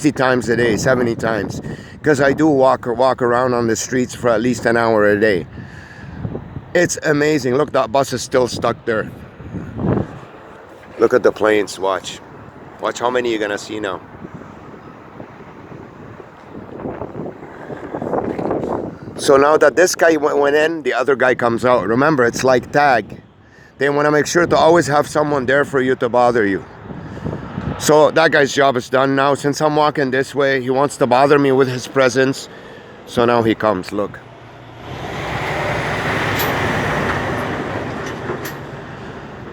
60 times a day, 70 times, because I do walk around on the streets for at least an hour a day. It's amazing. Look, that bus is still stuck there. Look at the planes. Watch how many you're gonna see now. So now that this guy went in, the other guy comes out. Remember, it's like tag. They want to make sure to always have someone there for you to bother you. So that guy's job is done now. Since I'm walking this way, he wants to bother me with his presence. So now he comes, look.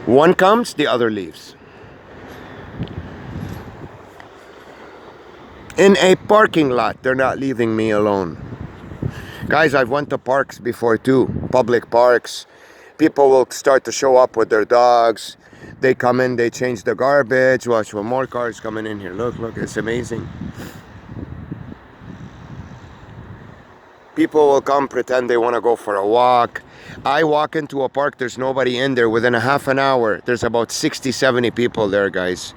One comes, the other leaves. In a parking lot, they're not leaving me alone. Guys, I've went to parks before too, public parks. People will start to show up with their dogs. They come in, they change the garbage. Watch, one more cars coming in here. Look, it's amazing. People will come, pretend they want to go for a walk. I walk into a park, there's nobody in there. Within a half an hour, there's about 60, 70 people there, guys.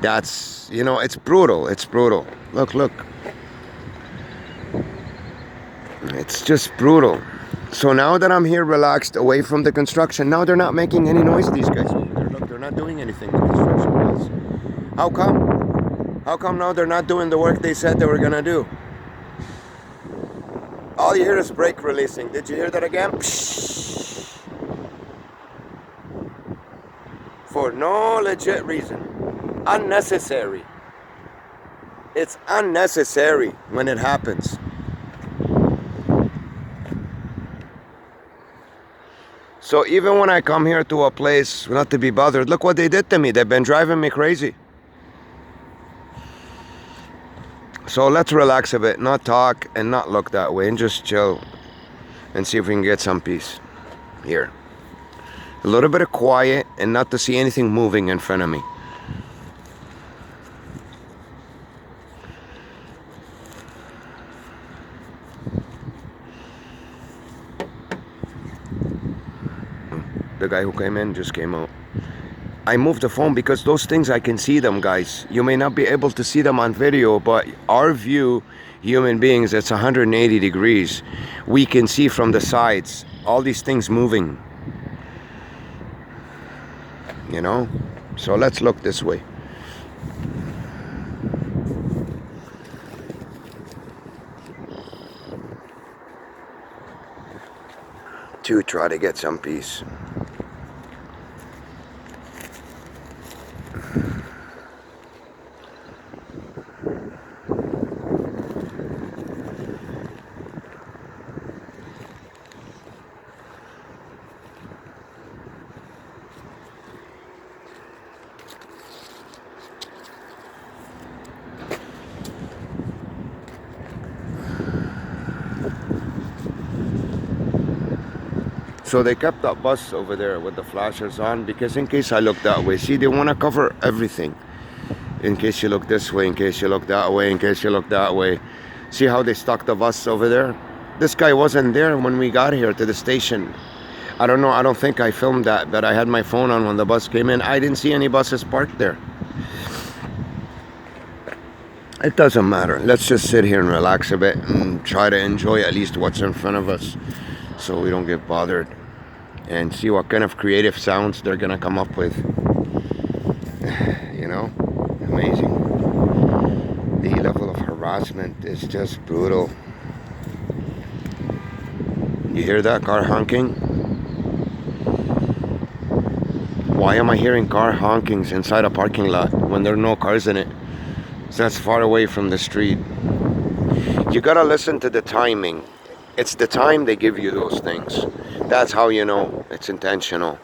That's, you know, it's brutal. It's brutal. Look. It's just brutal. So now that I'm here relaxed, away from the construction, now they're not making any noise, these guys over there. Look, they're not doing anything, the construction guys. How come? How come now they're not doing the work they said they were gonna do? All you hear is brake releasing. Did you hear that again? Psh. For no legit reason. Unnecessary. It's unnecessary when it happens. So even when I come here to a place not to be bothered, look what they did to me. They've been driving me crazy. So let's relax a bit, not talk and not look that way, and just chill and see if we can get some peace here. A little bit of quiet and not to see anything moving in front of me. The guy who came in just came out. I moved the phone because those things, I can see them, guys. You may not be able to see them on video, but our view, human beings, it's 180 degrees. We can see from the sides all these things moving. You know? So let's look this way. To try to get some peace. So they kept that bus over there with the flashers on because in case I look that way, see, they want to cover everything. In case you look this way, in case you look that way, in case you look that way. See how they stuck the bus over there? This guy wasn't there when we got here to the station. I don't know, I don't think I filmed that, but I had my phone on when the bus came in. I didn't see any buses parked there. It doesn't matter. Let's just sit here and relax a bit and try to enjoy at least what's in front of us so we don't get bothered. And see what kind of creative sounds they're gonna come up with. You know, amazing. The level of harassment is just brutal. You hear that car honking? Why am I hearing car honkings inside a parking lot when there are no cars in it? So that's far away from the street. You gotta listen to the timing. It's the time they give you those things. That's how you know it's intentional.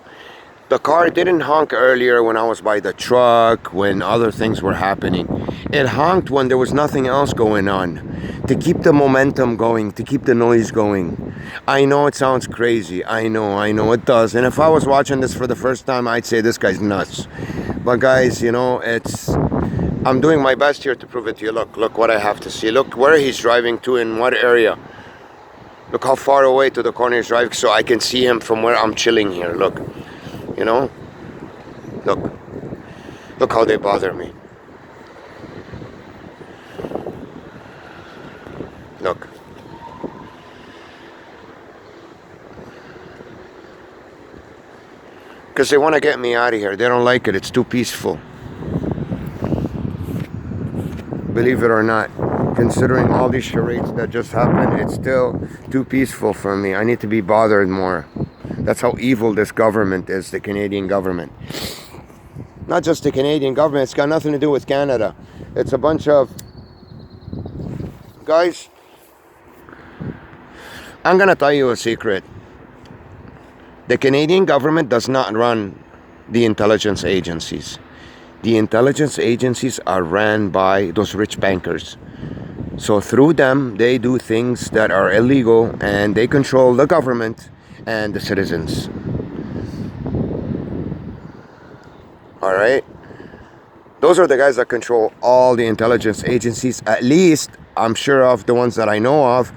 The car didn't honk earlier when I was by the truck, when other things were happening. It honked when there was nothing else going on, to keep the momentum going, to keep the noise going. I know it sounds crazy. I know it does. And if I was watching this for the first time, I'd say this guy's nuts. But guys, you know, I'm doing my best here to prove it to you. Look what I have to see. Look where he's driving to, in what area. Look how far away to the corner he's driving so I can see him from where I'm chilling here. Look, you know, look how they bother me. Look. Because they want to get me out of here. They don't like it. It's too peaceful. Believe it or not. Considering all these charades that just happened, it's still too peaceful for me. I need to be bothered more. That's how evil this government is, the Canadian government. Not just the Canadian government. It's got nothing to do with Canada. It's a bunch of... Guys, I'm going to tell you a secret. The Canadian government does not run the intelligence agencies. The intelligence agencies are ran by those rich bankers. So through them, they do things that are illegal, and they control the government and the citizens. All right? Those are the guys that control all the intelligence agencies, at least I'm sure of the ones that I know of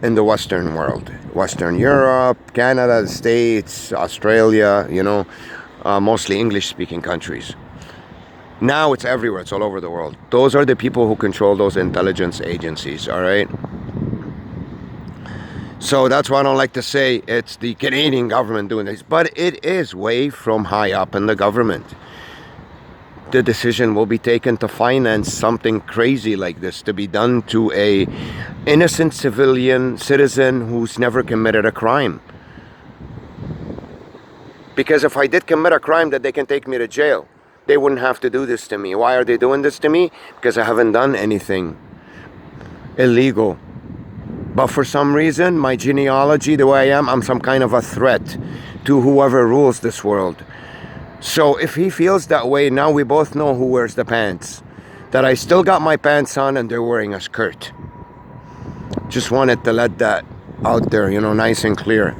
in the Western world. Western Europe, Canada, the States, Australia, you know, mostly English-speaking countries. Now it's everywhere. It's all over the world. Those are the people who control those intelligence agencies, all right? So that's why I don't like to say it's the Canadian government doing this, but it is way from high up in the government. The decision will be taken to finance something crazy like this to be done to a innocent civilian citizen who's never committed a crime. Because if I did commit a crime, that they can take me to jail. They wouldn't have to do this to me. Why are they doing this to me? Because I haven't done anything illegal. But for some reason, my genealogy, the way I am, I'm some kind of a threat to whoever rules this world. So if he feels that way, now we both know who wears the pants. That I still got my pants on and they're wearing a skirt. Just wanted to let that out there, you know, nice and clear.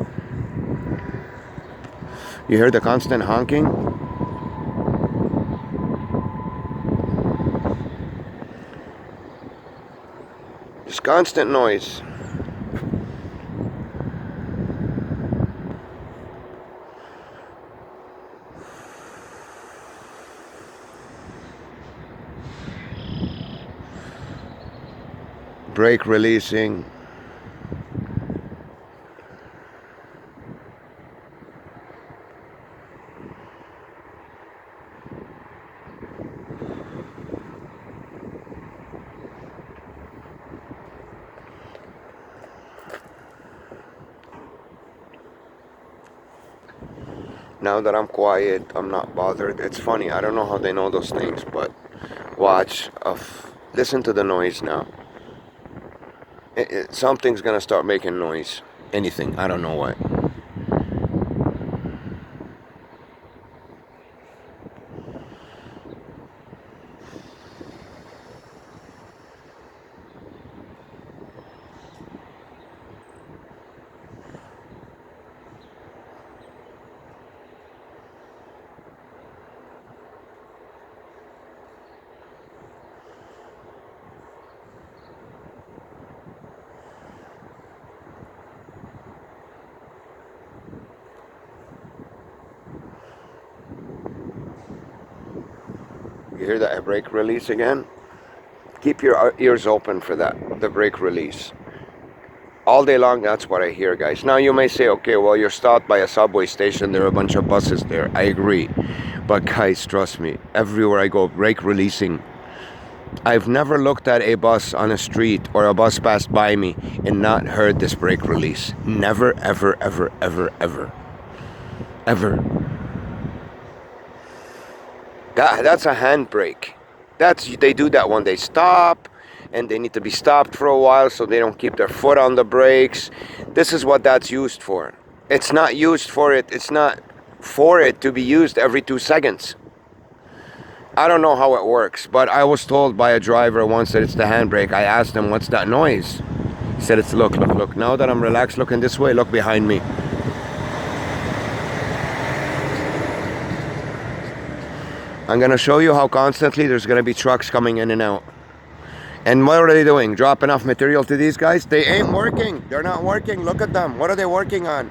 You hear the constant honking? Just constant noise. Brake releasing. Now that I'm quiet, I'm not bothered. It's funny, I don't know how they know those things, but watch. Listen to the noise now. Something's gonna start making noise. Anything, I don't know what. You hear that brake release again? Keep your ears open for that, the brake release. All day long, that's what I hear, guys. Now you may say, okay, well, you're stopped by a subway station. There are a bunch of buses there. I agree. But guys, trust me, everywhere I go, brake releasing. I've never looked at a bus on a street or a bus passed by me and not heard this brake release. Never, ever, ever, ever, ever. Ever. That's a handbrake. They do that when they stop, and they need to be stopped for a while so they don't keep their foot on the brakes. This is what that's used for. It's not used for it. It's not for it to be used every 2 seconds. I don't know how it works, but I was told by a driver once that it's the handbrake. I asked him, what's that noise? He said, it's look. Now that I'm relaxed looking this way, look behind me. I'm going to show you how constantly there's going to be trucks coming in and out. And what are they doing? Dropping off material to these guys? They ain't working. They're not working. Look at them. What are they working on?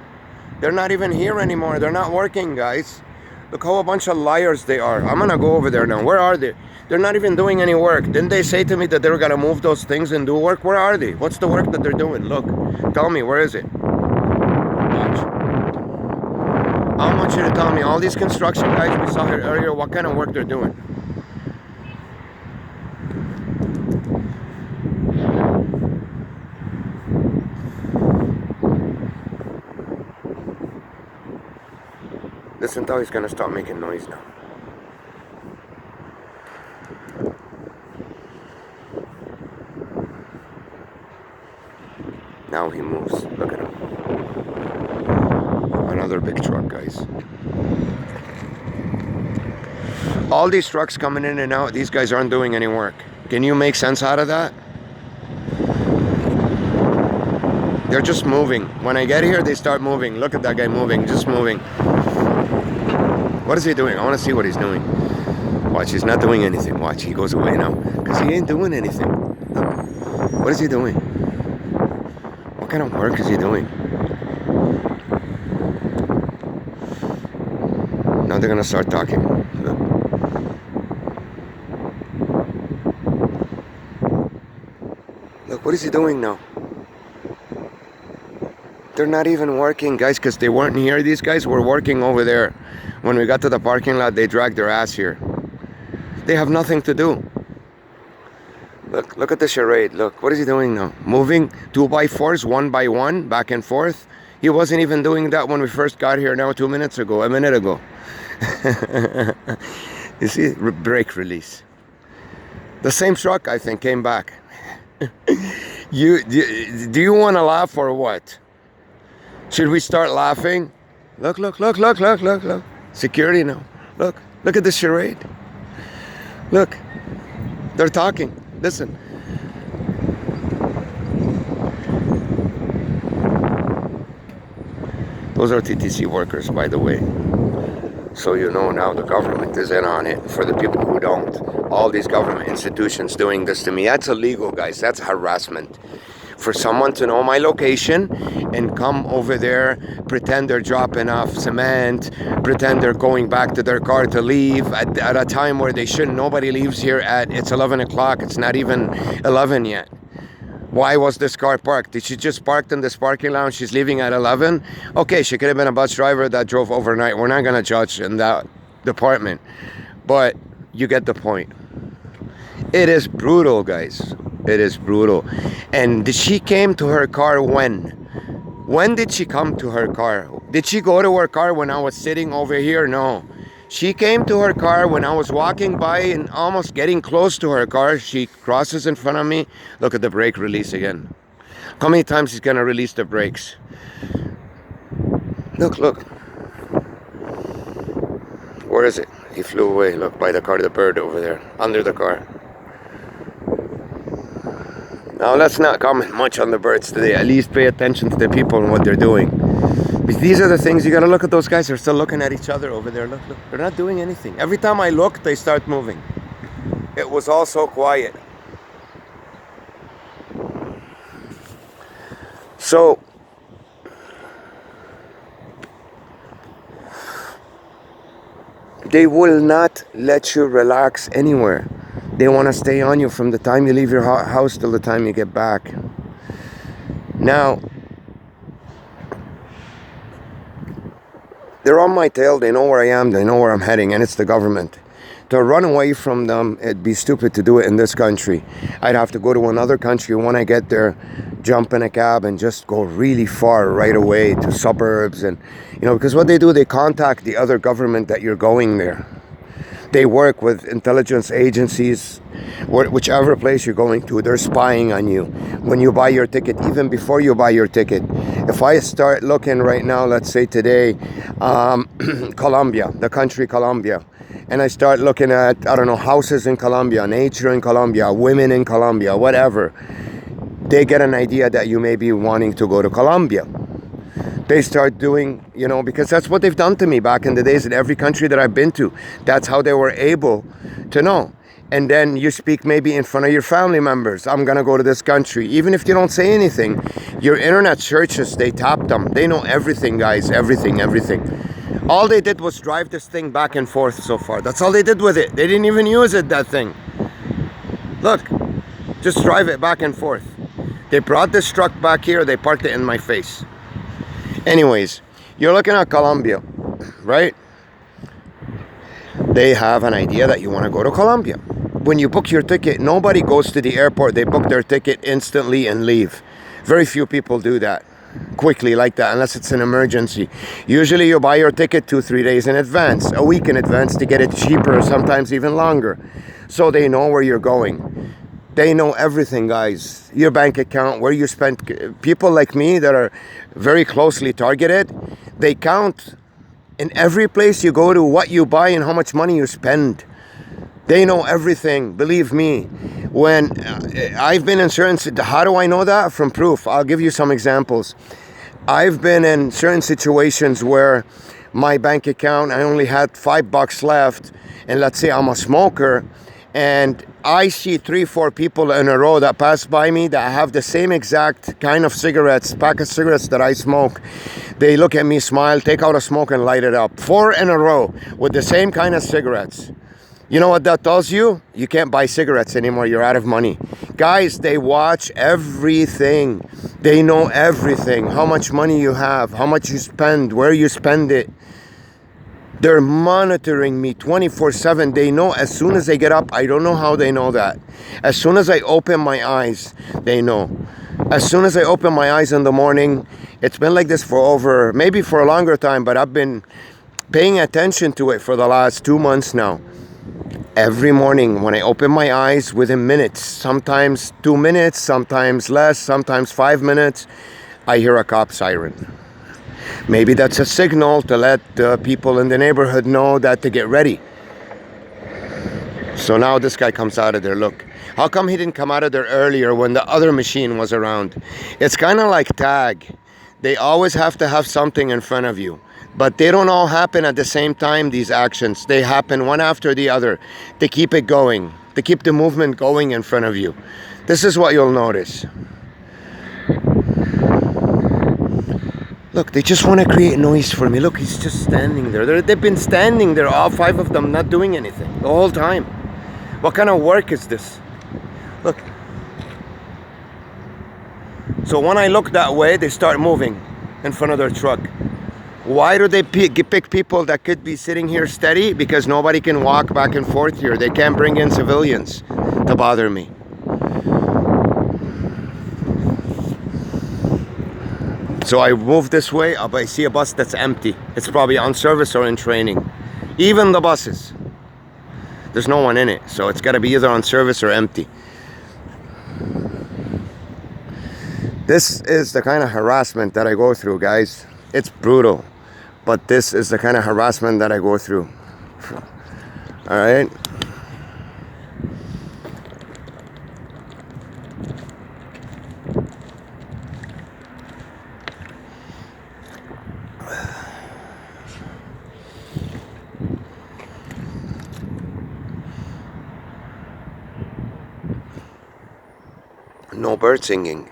They're not even here anymore. They're not working, guys. Look how a bunch of liars they are. I'm gonna go over there now. Where are they? They're not even doing any work. Didn't they say to me that they were gonna move those things and do work? Where are they? What's the work that they're doing? Look, tell me, where is it? Watch. I want you to tell me, all these construction guys we saw here earlier, what kind of work they're doing. Listen, till he's gonna start making noise now. Now he moves. Look at him. Another big truck, guys. All these trucks coming in and out, these guys aren't doing any work. Can you make sense out of that? They're just moving. When I get here, they start moving. Look at that guy moving, just moving. What is he doing? I want to see what he's doing. Watch, he's not doing anything. Watch, he goes away now. Because he ain't doing anything. Look. What is he doing? What kind of work is he doing? Now they're gonna start talking. Look. Look, what is he doing now? They're not even working, guys, because they weren't here. These guys were working over there. When we got to the parking lot, they dragged their ass here. They have nothing to do. Look at the charade. Look, what is he doing now? Moving 2x4s, 1x1, back and forth. He wasn't even doing that when we first got here now 2 minutes ago, a minute ago. You see, brake release. The same truck, I think, came back. Do you want to laugh or what? Should we start laughing? Look, look, look, look, look, look, look. Security now. Look at this charade. Look, they're talking. Listen. Those are TTC workers, by the way. So you know now the government is in on it. For the people who don't, all these government institutions doing this to me, that's illegal, guys. That's harassment. For someone to know my location and come over there, pretend they're dropping off cement, pretend they're going back to their car to leave at a time where they shouldn't. Nobody leaves here it's 11 o'clock. It's not even 11 yet. Why was this car parked? Did she just parked in this parking lot? She's leaving at 11? Okay, she could have been a bus driver that drove overnight. We're not going to judge in that department. But you get the point. It is brutal, guys. It is brutal. And she came to her car when? When did she come to her car? Did she go to her car when I was sitting over here? No. She came to her car when I was walking by and almost getting close to her car. She crosses in front of me. Look at the brake release again. How many times he's gonna release the brakes? Look, look. Where is it? He flew away. Look, by the car, the bird over there, under the car. Now, let's not comment much on the birds today. At least pay attention to the people and what they're doing. Because these are the things, you gotta look at those guys. They're still looking at each other over there. Look, look. They're not doing anything. Every time I look, they start moving. It was all so quiet. So, they will not let you relax anywhere. They want to stay on you from the time you leave your house till the time you get back. Now, they're on my tail. They know where I am. They know where I'm heading, and it's the government. To run away from them, it'd be stupid to do it in this country. I'd have to go to another country. When I get there, jump in a cab and just go really far right away to suburbs. And, you know, because what they do, they contact the other government that you're going there. They work with intelligence agencies, whichever place you're going to, they're spying on you. When you buy your ticket, even before you buy your ticket, if I start looking right now, let's say today, Colombia, the country Colombia, and I start looking at, I don't know, houses in Colombia, nature in Colombia, women in Colombia, whatever, they get an idea that you may be wanting to go to Colombia. They start doing, you know, because that's what they've done to me back in the days in every country that I've been to. That's how they were able to know. And then you speak maybe in front of your family members. I'm going to go to this country. Even if you don't say anything, your internet searches, they tap them. They know everything, guys. Everything, everything. All they did was drive this thing back and forth so far. That's all they did with it. They didn't even use it, that thing. Look, just drive it back and forth. They brought this truck back here, they parked it in my face. Anyways, you're looking at Colombia, right? They have an idea that you want to go to Colombia. When you book your ticket, nobody goes to the airport, they book their ticket instantly and leave. Very few people do that quickly like that, unless it's an emergency. Usually you buy your ticket 2-3 days in advance, a week in advance, to get it cheaper, sometimes even longer, so they know where you're going. They know everything, guys. Your bank account, where you spend. People like me that are very closely targeted, they count in every place you go to what you buy and how much money you spend. They know everything, believe me. When I've been in certain, how do I know that? From proof. I'll give you some examples. I've been in certain situations where my bank account, I only had $5 left, and let's say I'm a smoker, and I see 3-4 people in a row that pass by me that have the same exact kind of cigarettes, pack of cigarettes that I smoke. They look at me, smile, take out a smoke and light it up. 4 in a row with the same kind of cigarettes. You know what that tells you? You can't buy cigarettes anymore. You're out of money. Guys, they watch everything. They know everything. How much money you have, how much you spend, where you spend it. They're monitoring me 24/7. They know as soon as they get up. I don't know how they know that. As soon as I open my eyes, they know. As soon as I open my eyes in the morning, it's been like this for maybe for a longer time, but I've been paying attention to it for the last 2 months now. Every morning when I open my eyes, within minutes, sometimes 2 minutes, sometimes less, sometimes 5 minutes, I hear a cop siren. Maybe that's a signal to let the people in the neighborhood know that to get ready. So now this guy comes out of there. Look, how come he didn't come out of there earlier when the other machine was around? It's kind of like tag. They always have to have something in front of you. But they don't all happen at the same time, these actions. They happen one after the other to keep it going, to keep the movement going in front of you. This is what you'll notice. Look, they just want to create noise for me. Look, he's just standing there. They've been standing there, all 5 of them, not doing anything the whole time. What kind of work is this? Look. So when I look that way, they start moving in front of their truck. Why do they pick people that could be sitting here steady? Because nobody can walk back and forth here. They can't bring in civilians to bother me. So I move this way, I see a bus that's empty. It's probably on service or in training. Even the buses, there's no one in it. So it's got to be either on service or empty. This is the kind of harassment that I go through, guys. It's brutal, but this is the kind of harassment that I go through. All right. No bird singing.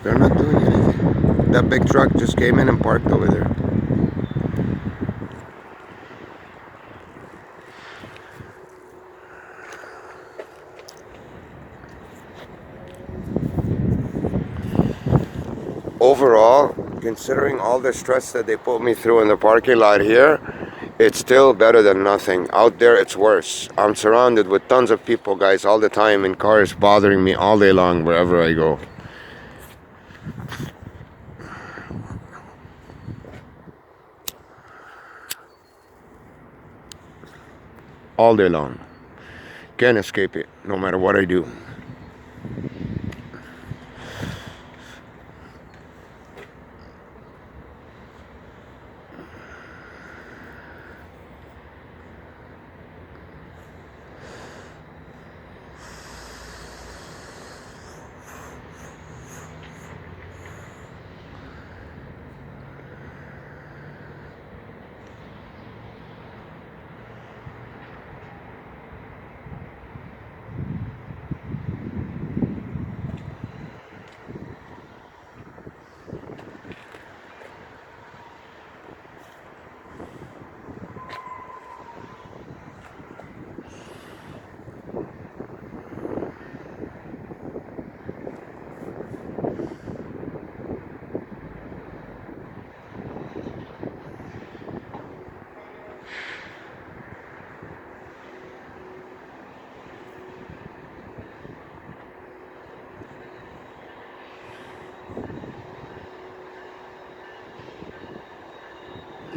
They're not doing anything. That big truck just came in and parked over there. Overall, considering all the stress that they put me through in the parking lot here, it's still better than nothing. Out there, it's worse. I'm surrounded with tons of people, guys, all the time, in cars bothering me all day long wherever I go. All day long. Can't escape it, no matter what I do.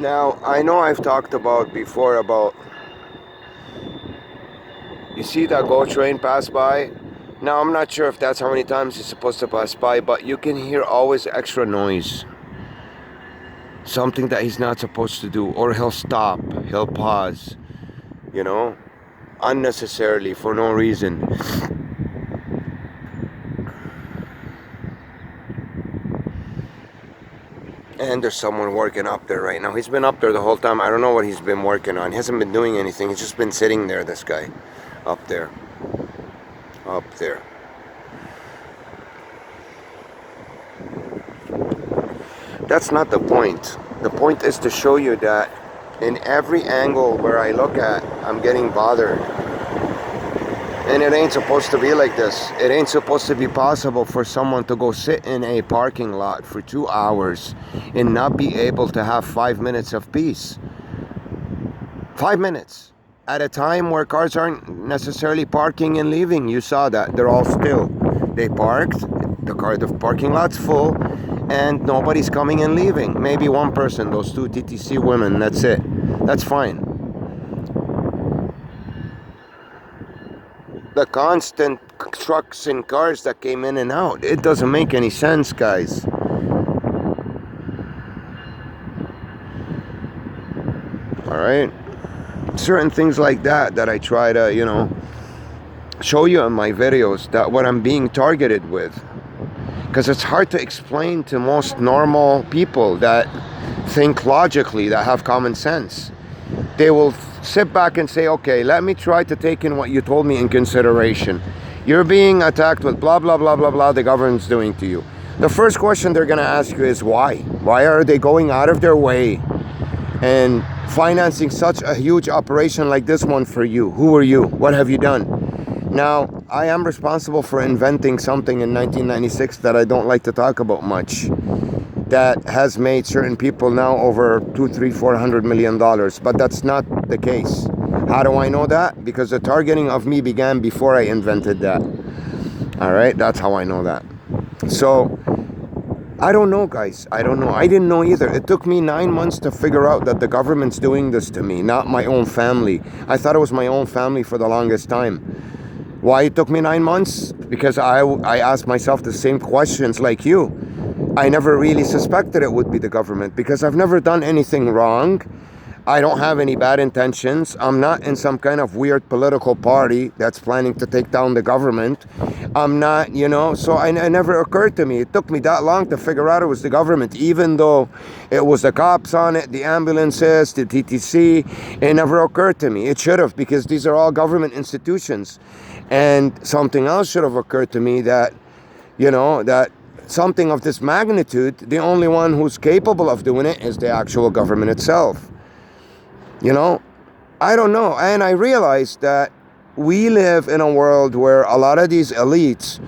Now, I know I've talked about before about, you see that GO train pass by? Now, I'm not sure if that's how many times it's supposed to pass by, but you can hear always extra noise. Something that he's not supposed to do. Or he'll stop, he'll pause, you know, unnecessarily for no reason. And there's someone working up there right now. He's been up there the whole time. I don't know what he's been working on. He hasn't been doing anything. He's just been sitting there, this guy. Up there. Up there. That's not the point. The point is to show you that in every angle where I look at, I'm getting bothered. And it ain't supposed to be like this. It ain't supposed to be possible for someone to go sit in a parking lot for 2 hours and not be able to have 5 minutes of peace. 5 minutes at a time where cars aren't necessarily parking and leaving. You saw that. They're all still. They parked, the parking lot's full, and nobody's coming and leaving. Maybe one person, those two TTC women, that's it. That's fine. The constant trucks and cars that came in and out, it doesn't make any sense, guys. All right, certain things like that I try to, you know, show you in my videos, that what I'm being targeted with, because it's hard to explain to most normal people that think logically, that have common sense. They will sit back and say, okay, let me try to take in what you told me in consideration. You're being attacked with blah, blah, blah, blah, blah, the government's doing to you. The first question they're going to ask you is why? Why are they going out of their way and financing such a huge operation like this one for you? Who are you? What have you done? Now, I am responsible for inventing something in 1996 that I don't like to talk about much, that has made certain people now over $400 million, but that's not the case. How do I know that? Because the targeting of me began before I invented that. All right, that's how I know that. So I don't know, guys. I don't know. I didn't know either. It took me 9 months to figure out that the government's doing this to me, not my own family. I thought it was my own family for the longest time. Why it took me 9 months? Because I asked myself the same questions like you. I never really suspected it would be the government, because I've never done anything wrong. I don't have any bad intentions. I'm not in some kind of weird political party that's planning to take down the government. I'm not, you know, so it never occurred to me. It took me that long to figure out it was the government, even though it was the cops on it, the ambulances, the TTC. It never occurred to me. It should have, because these are all government institutions. And something else should have occurred to me, that, you know, that something of this magnitude, the only one who's capable of doing it is the actual government itself. You know, I don't know. And I realized that we live in a world where a lot of these elites,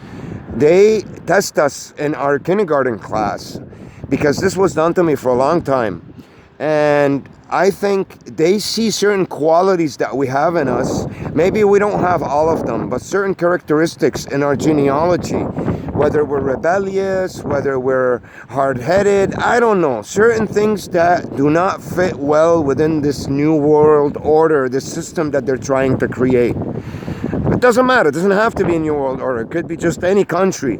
they test us in our kindergarten class, because this was done to me for a long time. And I think they see certain qualities that we have in us. Maybe we don't have all of them, but certain characteristics in our genealogy, whether we're rebellious, whether we're hard-headed, I don't know. Certain things that do not fit well within this new world order, this system that they're trying to create. It doesn't matter. It doesn't have to be a new world order. It could be just any country.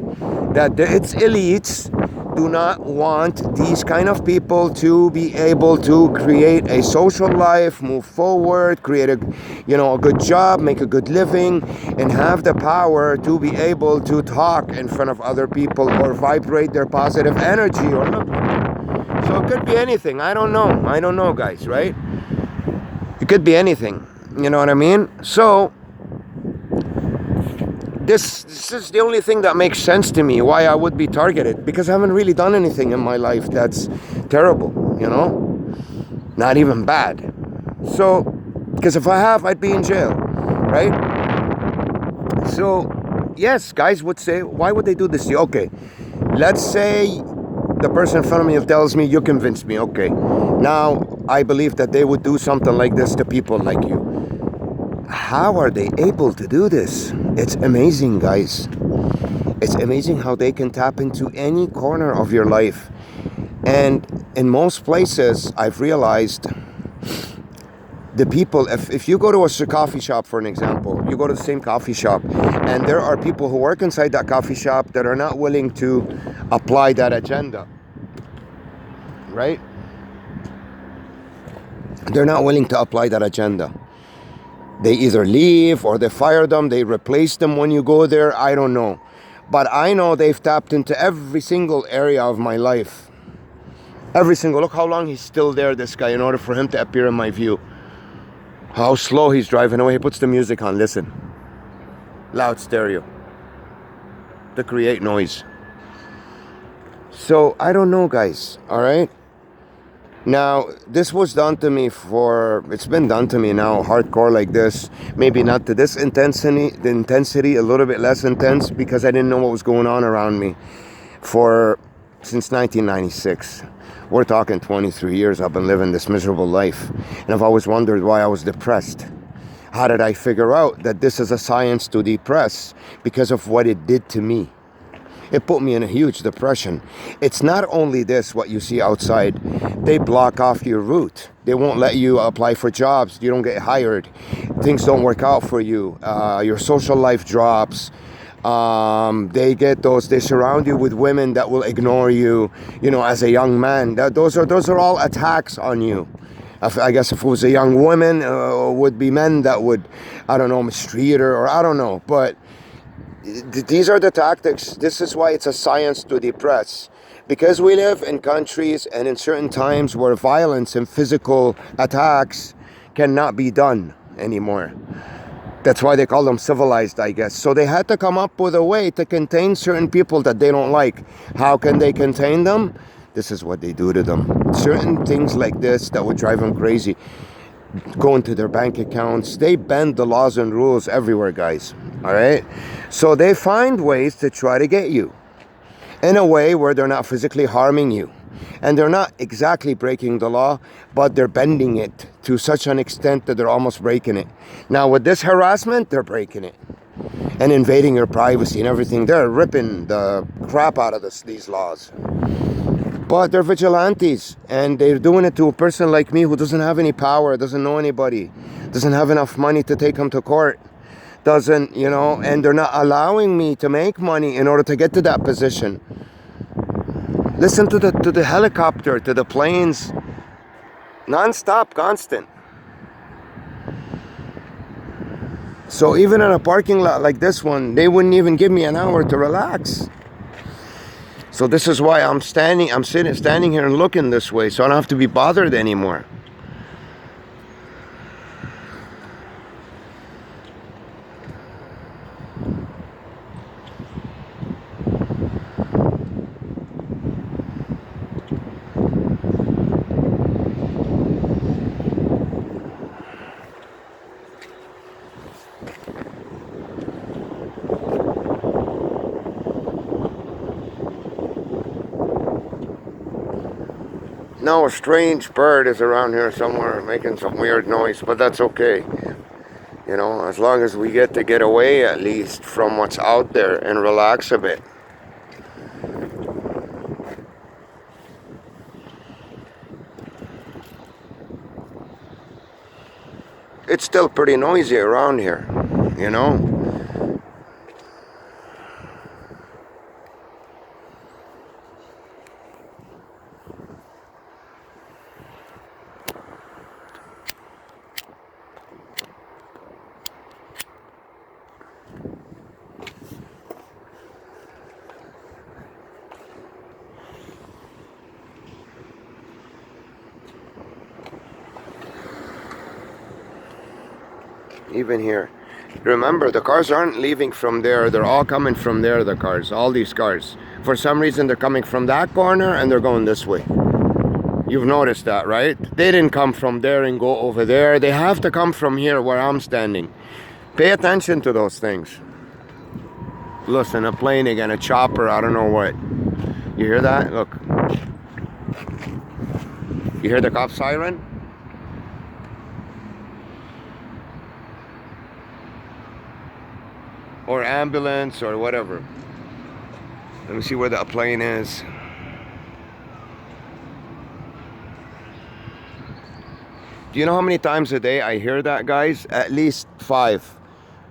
That its elites do not want these kind of people to be able to create a social life, move forward, create a, you know, a good job, make a good living, and have the power to be able to talk in front of other people or vibrate their positive energy or look. So it could be anything. I don't know, guys, right? It could be anything. You know what I mean? So This is the only thing that makes sense to me, why I would be targeted, because I haven't really done anything in my life that's terrible, you know? Not even bad. So, because if I have, I'd be in jail, right? So, yes, guys would say, why would they do this to you? Okay, let's say the person in front of me tells me, you convinced me, okay. Now, I believe that they would do something like this to people like you. How are they able to do this? It's amazing, guys. It's amazing how they can tap into any corner of your life And in most places, I've realized the people, if you go to a coffee shop, for an example, you go to the same coffee shop, and there are people who work inside that coffee shop that are not willing to apply that agenda, right? They're not willing to apply that agenda. They either leave or they fire them, they replace them when you go there, I don't know. But I know they've tapped into every single area of my life. Every single, look how long he's still there, this guy, in order for him to appear in my view. How slow he's driving away. He puts the music on, listen. Loud stereo. To create noise. So, I don't know, guys, alright? Now, this was done to me it's been done to me now, hardcore like this. Maybe not to this intensity, the intensity a little bit less intense, because I didn't know what was going on around me since 1996. We're talking 23 years I've been living this miserable life. And I've always wondered why I was depressed. How did I figure out that this is a science to depress? Because of what it did to me. It put me in a huge depression. It's not only this, what you see outside. They block off your route. They won't let you apply for jobs. You don't get hired. Things don't work out for you. Your social life drops. They surround you with women that will ignore you, as a young man. Those are all attacks on you. I guess if it was a young woman, would be men that would, I don't know, mistreat her, or I don't know. But these are the tactics. This is why it's a science to depress. Because we live in countries and in certain times where violence and physical attacks cannot be done anymore. That's why they call them civilized, I guess. So they had to come up with a way to contain certain people that they don't like. How can they contain them? This is what they do to them. Certain things like this that would drive them crazy. Go into their bank accounts. They bend the laws and rules everywhere, guys. All right? So they find ways to try to get you in a way where they're not physically harming you. And they're not exactly breaking the law, but they're bending it to such an extent that they're almost breaking it. Now, with this harassment, they're breaking it and invading your privacy and everything. They're ripping the crap out of these laws. But they're vigilantes, and they're doing it to a person like me who doesn't have any power, doesn't know anybody, doesn't have enough money to take him to court, and they're not allowing me to make money in order to get to that position. Listen to the helicopter, to the planes, non-stop, constant. So even in a parking lot like this one, they wouldn't even give me an hour to relax. So this is why I'm standing here and looking this way, so I don't have to be bothered anymore. Now a strange bird is around here somewhere making some weird noise, but that's okay. As long as we get away at least from what's out there and relax a bit. It's still pretty noisy around here, Even here. Remember, the cars aren't leaving from there. They're all coming from there, the cars. All these cars. For some reason, they're coming from that corner and they're going this way. You've noticed that, right? They didn't come from there and go over there. They have to come from here where I'm standing. Pay attention to those things. Listen, a plane again, a chopper, I don't know what. You hear that? Look. You hear the cop siren? Or ambulance or whatever. Let me see where the plane is. Do you know how many times a day I hear that, guys? At least 5,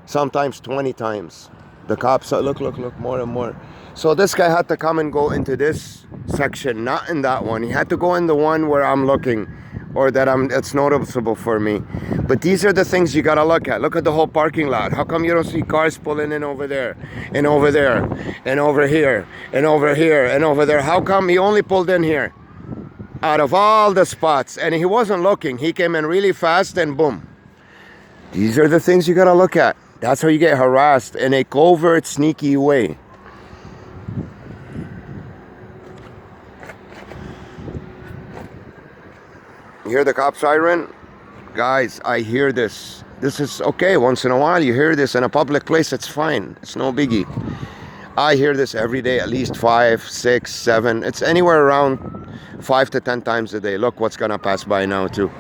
sometimes 20 times. The cops are, look, more and more. So this guy had to come and go into this section, not in that one. He had to go in the one where I'm looking, or that it's noticeable for me. But these are the things you gotta look at. Look at the whole parking lot. How come you don't see cars pulling in over there, and over there, and over here, and over here, and over there? How come he only pulled in here out of all the spots? And he wasn't looking. He came in really fast and boom. These are the things you gotta look at. That's how you get harassed in a covert, sneaky way. You hear the cop siren? Guys, I hear this. This is okay. Once in a while you hear this in a public place, it's fine. It's no biggie. I hear this every day, at least 5, 6, 7. It's anywhere around 5 to 10 times a day. Look what's gonna pass by now too.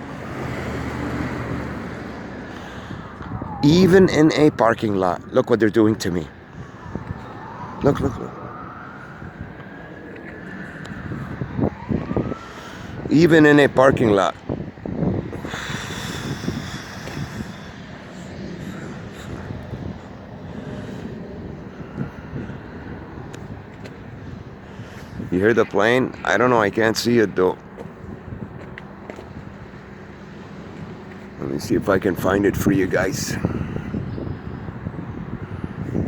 Even in a parking lot, look what they're doing to me. Look. Even in a parking lot. You hear the plane? I don't know, I can't see it though. Let me see if I can find it for you guys.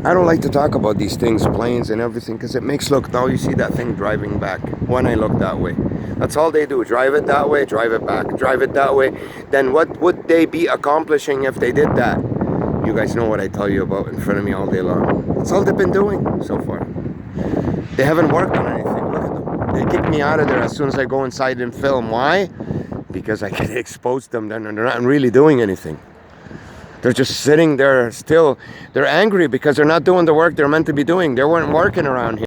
I don't like to talk about these things, planes and everything, because it makes look, now you see that thing driving back when I look that way. That's all they do, drive it that way, drive it back, drive it that way. Then what would they be accomplishing if they did that? You guys know what I tell you about in front of me all day long. That's all they've been doing so far. They haven't worked on anything. Look at them. They kick me out of there as soon as I go inside and film. Why? Because I can expose them, then they're not really doing anything. They're just sitting there still. They're angry because they're not doing the work they're meant to be doing. They weren't working around here.